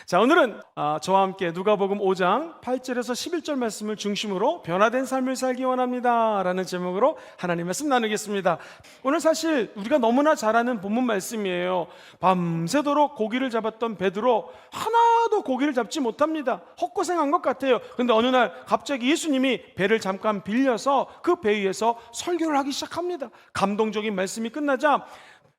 자, 오늘은 저와 함께 누가복음 5장 8절에서 11절 말씀을 중심으로 변화된 삶을 살기 원합니다 라는 제목으로 하나님 말씀 나누겠습니다. 오늘 사실 우리가 너무나 잘 아는 본문 말씀이에요. 밤새도록 고기를 잡았던 베드로 하나도 고기를 잡지 못합니다. 헛고생한 것 같아요. 그런데 어느 날 갑자기 예수님이 배를 잠깐 빌려서 그 배 위에서 설교를 하기 시작합니다. 감동적인 말씀이 끝나자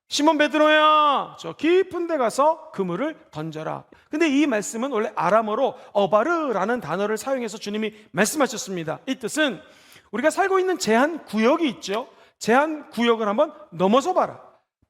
시몬 베드로야, 저 깊은 데 가서 그물을 던져라. 근데 이 말씀은 원래 아람어로 어바르라는 단어를 사용해서 주님이 말씀하셨습니다. 이 뜻은 우리가 살고 있는 제한 구역이 있죠. 제한 구역을 한번 넘어서 봐라.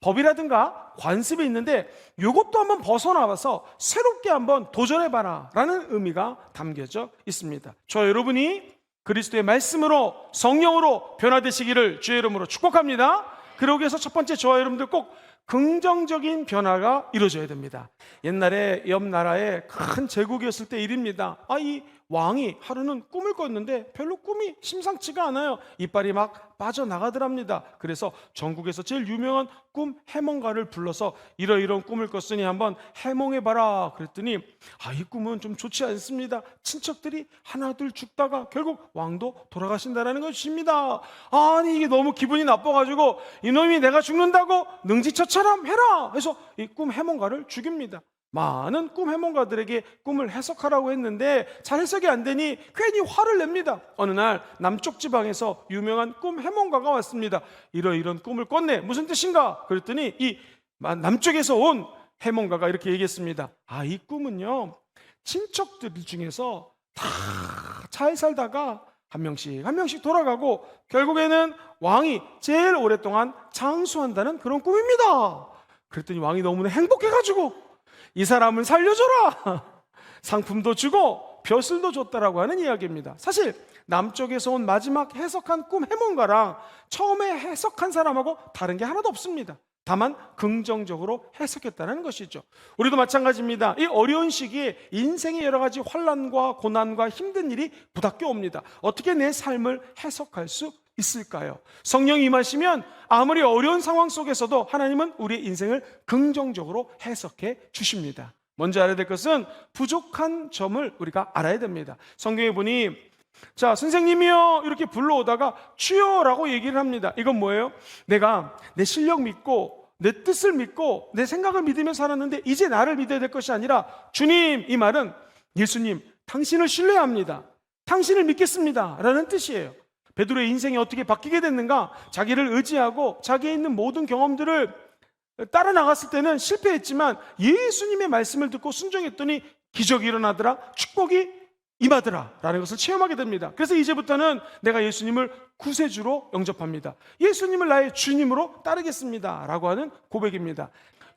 법이라든가 관습이 있는데 이것도 한번 벗어나와서 새롭게 한번 도전해봐라 라는 의미가 담겨져 있습니다. 저 여러분이 그리스도의 말씀으로 성령으로 변화되시기를 주의 이름으로 축복합니다. 그러기 위해서 첫 번째 저와 여러분들 꼭 긍정적인 변화가 이루어져야 됩니다. 옛날에 옆 나라에 큰 제국이었을 때 일입니다. 이 왕이 하루는 꿈을 꿨는데 별로 꿈이 심상치가 않아요. 이빨이 막 빠져나가더랍니다. 그래서 전국에서 제일 유명한 꿈 해몽가를 불러서 이러이러한 꿈을 꿨으니 한번 해몽해봐라 그랬더니 이 꿈은 좀 좋지 않습니다. 친척들이 하나둘 죽다가 결국 왕도 돌아가신다는 것입니다. 아니 이게 너무 기분이 나빠가지고 이놈이 내가 죽는다고 능지처처럼 해라 해서 이 꿈 해몽가를 죽입니다. 많은 꿈 해몽가들에게 꿈을 해석하라고 했는데 잘 해석이 안 되니 괜히 화를 냅니다. 어느 날 남쪽 지방에서 유명한 꿈 해몽가가 왔습니다. 이런 꿈을 꿨네. 무슨 뜻인가? 그랬더니 이 남쪽에서 온 해몽가가 이렇게 얘기했습니다. 이 꿈은요, 친척들 중에서 다 잘 살다가 한 명씩 돌아가고 결국에는 왕이 제일 오랫동안 장수한다는 그런 꿈입니다. 그랬더니 왕이 너무나 행복해가지고 이 사람을 살려줘라 상품도 주고 벼슬도 줬다라고 하는 이야기입니다. 사실 남쪽에서 온 마지막 해석한 꿈 해몽가랑 처음에 해석한 사람하고 다른 게 하나도 없습니다. 다만 긍정적으로 해석했다는 것이죠. 우리도 마찬가지입니다. 이 어려운 시기에 인생의 여러 가지 환난과 고난과 힘든 일이 부닥겨 옵니다. 어떻게 내 삶을 해석할 수 있을까요? 성령이 임하시면 아무리 어려운 상황 속에서도 하나님은 우리의 인생을 긍정적으로 해석해 주십니다. 먼저 알아야 될 것은 부족한 점을 우리가 알아야 됩니다. 성경에 보니 자, 선생님이요 이렇게 불러오다가 주여라고 얘기를 합니다. 이건 뭐예요? 내가 내 실력 믿고 내 뜻을 믿고 내 생각을 믿으며 살았는데 이제 나를 믿어야 될 것이 아니라 주님, 이 말은 예수님 당신을 신뢰합니다, 당신을 믿겠습니다 라는 뜻이에요. 베드로의 인생이 어떻게 바뀌게 됐는가? 자기를 의지하고 자기에 있는 모든 경험들을 따라 나갔을 때는 실패했지만 예수님의 말씀을 듣고 순종했더니 기적이 일어나더라, 축복이 임하더라 라는 것을 체험하게 됩니다. 그래서 이제부터는 내가 예수님을 구세주로 영접합니다. 예수님을 나의 주님으로 따르겠습니다 라고 하는 고백입니다.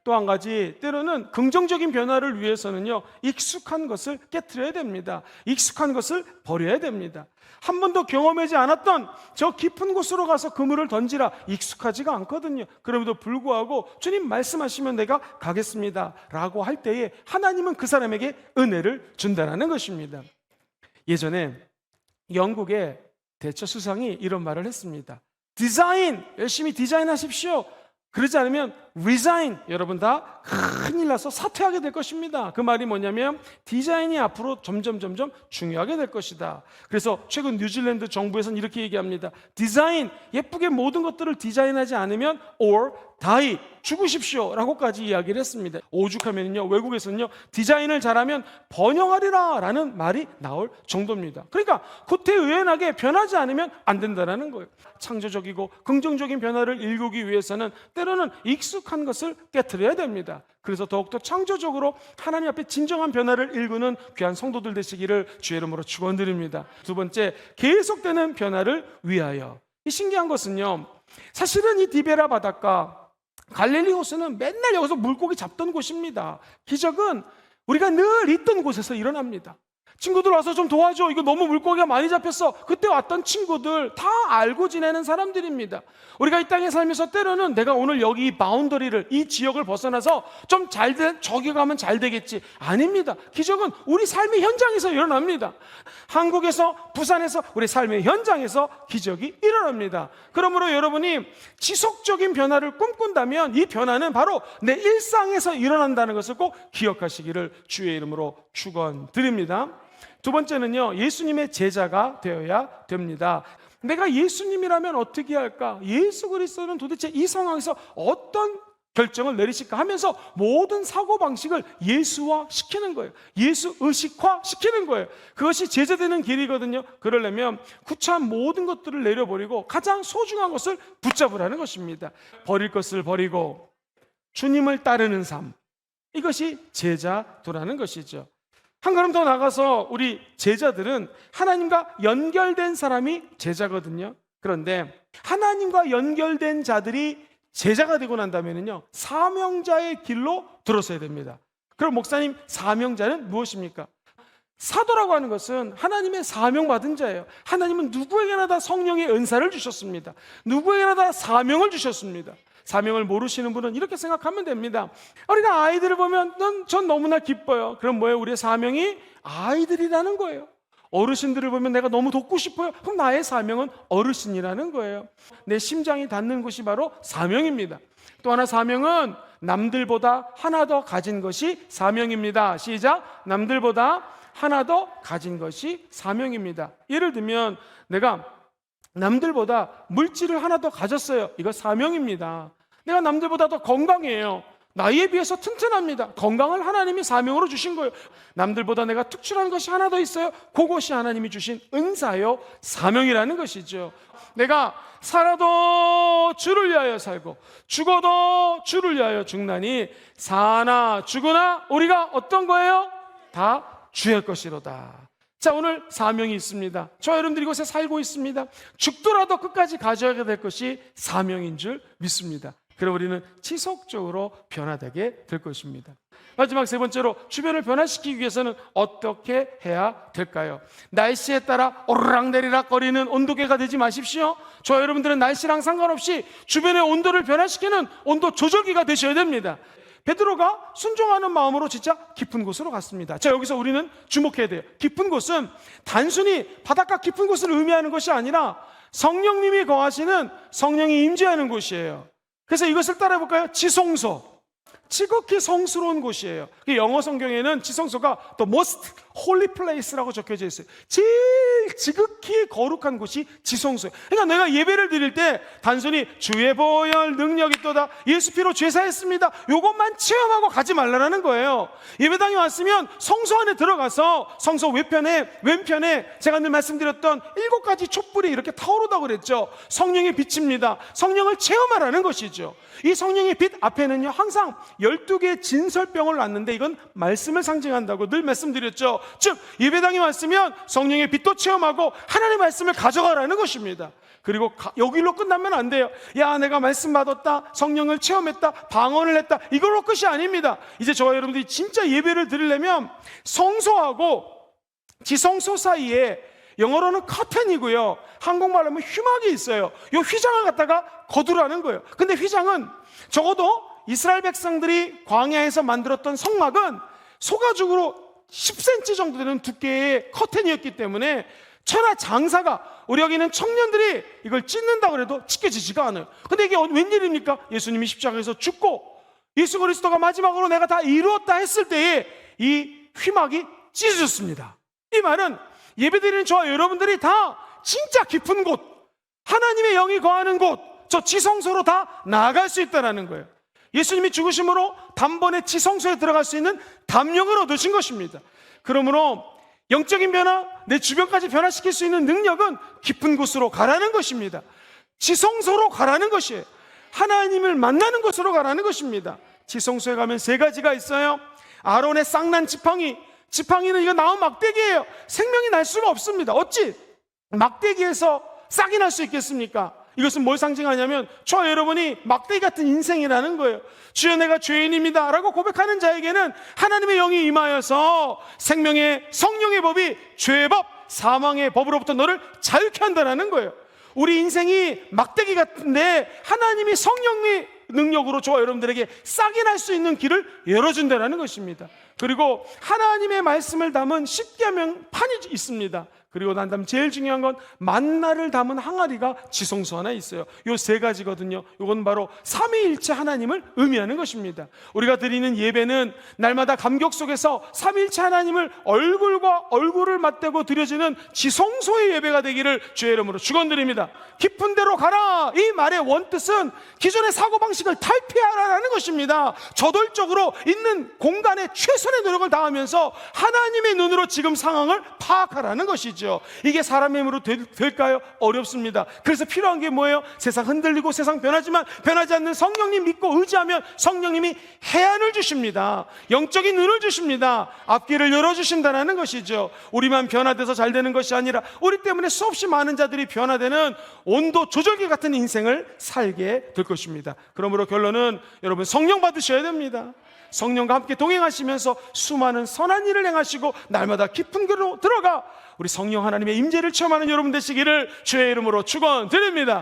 또 한 가지, 때로는 긍정적인 변화를 위해서는요, 익숙한 것을 깨트려야 됩니다. 익숙한 것을 버려야 됩니다. 한 번도 경험하지 않았던 저 깊은 곳으로 가서 그물을 던지라, 익숙하지가 않거든요. 그럼에도 불구하고 주님 말씀하시면 내가 가겠습니다 라고 할 때에 하나님은 그 사람에게 은혜를 준다는 것입니다. 예전에 영국의 대처 수상이 이런 말을 했습니다. 디자인, 열심히 디자인하십시오. 그러지 않으면 resign, 여러분 다 큰일 나서 사퇴하게 될 것입니다. 그 말이 뭐냐면 디자인이 앞으로 점점 중요하게 될 것이다. 그래서 최근 뉴질랜드 정부에서는 이렇게 얘기합니다. 디자인, 예쁘게 모든 것들을 디자인하지 않으면 or die, 죽으십시오 라고까지 이야기를 했습니다. 오죽하면요, 외국에서는요 디자인을 잘하면 번영하리라 라는 말이 나올 정도입니다. 그러니까 구태의연하게 변하지 않으면 안 된다는 거예요. 창조적이고 긍정적인 변화를 일구기 위해서는 때로는 익숙한 것을 깨트려야 됩니다. 그래서 더욱더 창조적으로 하나님 앞에 진정한 변화를 일구는 귀한 성도들 되시기를 주의 이름으로 축원드립니다. 두 번째, 계속되는 변화를 위하여. 이 신기한 것은요, 사실은 이 디베라 바닷가 갈릴리 호수는 맨날 여기서 물고기 잡던 곳입니다. 기적은 우리가 늘 있던 곳에서 일어납니다. 친구들 와서 좀 도와줘. 이거 너무 물고기가 많이 잡혔어. 그때 왔던 친구들 다 알고 지내는 사람들입니다. 우리가 이 땅에 살면서 때로는 내가 오늘 여기 이 바운더리를, 이 지역을 벗어나서 좀 저기 가면 잘 되겠지. 아닙니다. 기적은 우리 삶의 현장에서 일어납니다. 한국에서, 부산에서, 우리 삶의 현장에서 기적이 일어납니다. 그러므로 여러분이 지속적인 변화를 꿈꾼다면 이 변화는 바로 내 일상에서 일어난다는 것을 꼭 기억하시기를 주의 이름으로 축원드립니다. 두 번째는요, 예수님의 제자가 되어야 됩니다. 내가 예수님이라면 어떻게 할까? 예수 그리스도는 도대체 이 상황에서 어떤 결정을 내리실까 하면서 모든 사고방식을 예수화 시키는 거예요. 예수 의식화 시키는 거예요. 그것이 제자되는 길이거든요. 그러려면 구차한 모든 것들을 내려버리고 가장 소중한 것을 붙잡으라는 것입니다. 버릴 것을 버리고 주님을 따르는 삶, 이것이 제자도라는 것이죠. 한 걸음 더 나가서 우리 제자들은 하나님과 연결된 사람이 제자거든요. 그런데 하나님과 연결된 자들이 제자가 되고 난다면요, 사명자의 길로 들어서야 됩니다. 그럼 목사님, 사명자는 무엇입니까? 사도라고 하는 것은 하나님의 사명받은 자예요. 하나님은 누구에게나 다 성령의 은사를 주셨습니다. 누구에게나 다 사명을 주셨습니다. 사명을 모르시는 분은 이렇게 생각하면 됩니다. 우리가 아이들을 보면 전 너무나 기뻐요. 그럼 뭐예요? 우리의 사명이 아이들이라는 거예요. 어르신들을 보면 내가 너무 돕고 싶어요. 그럼 나의 사명은 어르신이라는 거예요. 내 심장이 닿는 곳이 바로 사명입니다. 또 하나, 사명은 남들보다 하나 더 가진 것이 사명입니다. 시작. 남들보다 하나 더 가진 것이 사명입니다. 예를 들면 내가 남들보다 물질을 하나 더 가졌어요. 이거 사명입니다. 내가 남들보다 더 건강해요. 나이에 비해서 튼튼합니다. 건강을 하나님이 사명으로 주신 거예요. 남들보다 내가 특출한 것이 하나 더 있어요. 그것이 하나님이 주신 은사요, 사명이라는 것이죠. 내가 살아도 주를 위하여 살고 죽어도 주를 위하여 죽나니 사나 죽으나 우리가 어떤 거예요? 다 주의 것이로다. 자, 오늘 사명이 있습니다. 저 여러분들 이곳에 살고 있습니다. 죽더라도 끝까지 가져야 될 것이 사명인 줄 믿습니다. 그럼 우리는 지속적으로 변화되게 될 것입니다. 마지막 세 번째로, 주변을 변화시키기 위해서는 어떻게 해야 될까요? 날씨에 따라 오르락내리락 거리는 온도계가 되지 마십시오. 저 여러분들은 날씨랑 상관없이 주변의 온도를 변화시키는 온도 조절기가 되셔야 됩니다. 베드로가 순종하는 마음으로 진짜 깊은 곳으로 갔습니다. 자, 여기서 우리는 주목해야 돼요. 깊은 곳은 단순히 바닷가 깊은 곳을 의미하는 것이 아니라 성령님이 거하시는, 성령이 임재하는 곳이에요. 그래서 이것을 따라해볼까요? 지성소. 지극히 성스러운 곳이에요. 영어 성경에는 지성소가 the most holy place라고 적혀져 있어요. 제일 지극히 거룩한 곳이 지성소예요. 그러니까 내가 예배를 드릴 때 단순히 주의 보혈 능력이 있도다, 예수 피로 죄사했습니다, 이것만 체험하고 가지 말라는 거예요. 예배당에 왔으면 성소 안에 들어가서 성소 왼편에 제가 늘 말씀드렸던 7가지 촛불이 이렇게 타오르다고 그랬죠. 성령의 빛입니다. 성령을 체험하라는 것이죠. 이 성령의 빛 앞에는요, 항상 12개의 진설병을 놨는데 이건 말씀을 상징한다고 늘 말씀드렸죠. 즉, 예배당에 왔으면 성령의 빛도 체험하고 하나님의 말씀을 가져가라는 것입니다. 그리고 여기로 끝나면 안 돼요. 야, 내가 말씀 받았다, 성령을 체험했다, 방언을 했다, 이걸로 끝이 아닙니다. 이제 저와 여러분들이 진짜 예배를 드리려면 성소하고 지성소 사이에, 영어로는 커튼이고요, 한국말로 하면 휘막이 있어요. 이 휘장을 갖다가 거두라는 거예요. 근데 휘장은 적어도 이스라엘 백성들이 광야에서 만들었던 성막은 소가죽으로 10cm 정도 되는 두께의 커튼이었기 때문에 천하 장사가, 우리 여기는 청년들이 이걸 찢는다고 해도 찢겨지지가 않아요. 근데 이게 웬일입니까? 예수님이 십자가에서 죽고 예수 그리스도가 마지막으로 내가 다 이루었다 했을 때에 이 휘막이 찢어졌습니다. 이 말은 예배드리는 저와 여러분들이 다 진짜 깊은 곳, 하나님의 영이 거하는 곳, 저 지성소로 다 나아갈 수 있다는 거예요. 예수님이 죽으심으로 단번에 지성소에 들어갈 수 있는 담력을 얻으신 것입니다. 그러므로 영적인 변화, 내 주변까지 변화시킬 수 있는 능력은 깊은 곳으로 가라는 것입니다. 지성소로 가라는 것이에요. 하나님을 만나는 곳으로 가라는 것입니다. 지성소에 가면 3가지가 있어요. 아론의 쌍난 지팡이는 이거 나온 막대기예요. 생명이 날 수가 없습니다. 어찌 막대기에서 싹이 날 수 있겠습니까? 이것은 뭘 상징하냐면 저와 여러분이 막대기 같은 인생이라는 거예요. 주여 내가 죄인입니다 라고 고백하는 자에게는 하나님의 영이 임하여서 생명의 성령의 법이 죄의 법, 사망의 법으로부터 너를 자유케 한다는 거예요. 우리 인생이 막대기 같은데 하나님이 성령의 능력으로 저와 여러분들에게 싹이 날 수 있는 길을 열어준다는 것입니다. 그리고 하나님의 말씀을 담은 십계명판이 있습니다. 그리고 난 다음 제일 중요한 건 만나를 담은 항아리가 지성소 하나 있어요. 요 세 가지거든요. 요건 바로 삼위일체 하나님을 의미하는 것입니다. 우리가 드리는 예배는 날마다 감격 속에서 삼위일체 하나님을 얼굴과 얼굴을 맞대고 드려지는 지성소의 예배가 되기를 주의 이름으로 축원드립니다. 깊은 데로 가라, 이 말의 원뜻은 기존의 사고방식을 탈피하라는 것입니다. 저돌적으로 있는 공간에 최선의 노력을 다하면서 하나님의 눈으로 지금 상황을 파악하라는 것이죠. 이게 사람의 힘으로 될까요? 어렵습니다. 그래서 필요한 게 뭐예요? 세상 흔들리고 세상 변하지만 변하지 않는 성령님 믿고 의지하면 성령님이 해안을 주십니다. 영적인 눈을 주십니다. 앞길을 열어주신다는 것이죠. 우리만 변화돼서 잘 되는 것이 아니라 우리 때문에 수없이 많은 자들이 변화되는 온도 조절기 같은 인생을 살게 될 것입니다. 그러므로 결론은 여러분 성령 받으셔야 됩니다. 성령과 함께 동행하시면서 수많은 선한 일을 행하시고 날마다 깊은 길로 들어가 우리 성령 하나님의 임재를 체험하는 여러분 되시기를 주의 이름으로 축원드립니다.